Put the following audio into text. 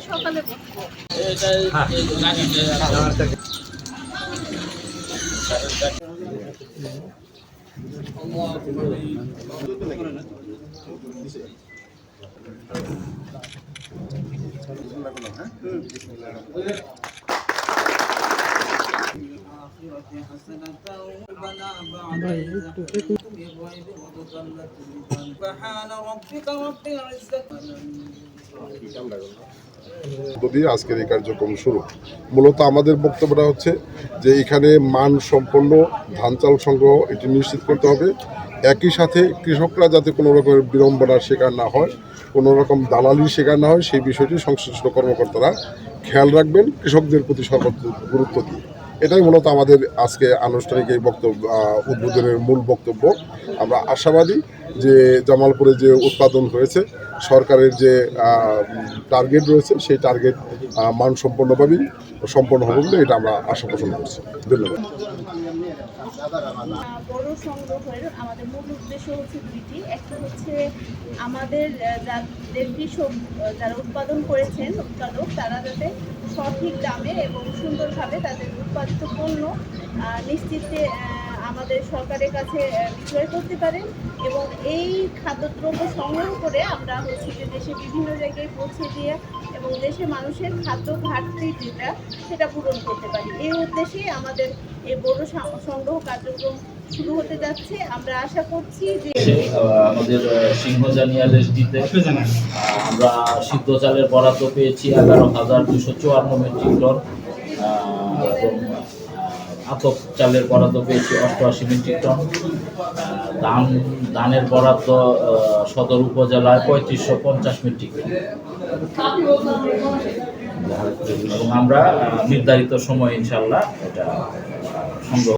সকালে আজকের এই কার্যক্রম শুরু। মূলত আমাদের বক্তব্যটা হচ্ছে যে এখানে মানসম্পন্ন ধান চাল সংগ্রহ এটি নিশ্চিত করতে হবে। একই সাথে কৃষকরা যাতে কোনো রকমের বিড়ম্বনার শিকার না হয়, কোনো রকম দালালির শিকার না হয়, সেই বিষয়টি সংশ্লিষ্ট কর্মকর্তারা খেয়াল রাখবেন কৃষকদের প্রতি সর্বোচ্চ গুরুত্ব দিয়ে। এটাই মূলত আমাদের আজকে আনুষ্ঠানিক এই বক্তব্য উদ্বোধনের মূল বক্তব্য। আমরা আশাবাদী যে জামালপুরে যে উৎপাদন হয়েছে, সরকারের যে টার্গেট রয়েছে সেই টার্গেট মানসম্পন্নভাবেই সম্পন্ন হবে বলে এটা আমরা আশা পোষণ করছি। ধন্যবাদ। বড় সংগ্রহের আমাদের মূল উদ্দেশ্য হচ্ছে দুইটি। একটা হচ্ছে আমাদের যাদের কৃষক যারা উৎপাদন করেছেন উৎপাদক, তারা যাতে সঠিক দামে এবং সুন্দরভাবে তাদের উৎপাদিত পণ্য নিশ্চিতে আমাদের সরকারের কাছে বিক্রয় করতে পারেন এবং এই খাদ্যদ্রব্য সংগ্রহ করে আমরা হচ্ছে যে দেশের বিভিন্ন জায়গায় পৌঁছে দিয়ে এবং দেশের মানুষের খাদ্য ঘাটতি যেটা সেটা পূরণ করতে পারি। এই উদ্দেশ্যেই আমাদের এই বড় সংগ্রহ কার্যক্রম শুরু হতে যাচ্ছে। আমরা আশা করছি যে আমাদের সিংহজানিয়া দেশটিতে আমরা সিদ্ধ চালের বরাদ্দ পেয়েছি 11,254 মেট্রিক টন এবং আতপ চালের বরাদ্দ পেয়েছি 88 মেট্রিক টন। ধানের বরাদ্দ সদর উপজেলায় 3550 মেট্রিক টন এবং আমরা নির্ধারিত সময় ইনশাল্লাহ এটা সংগ্রহ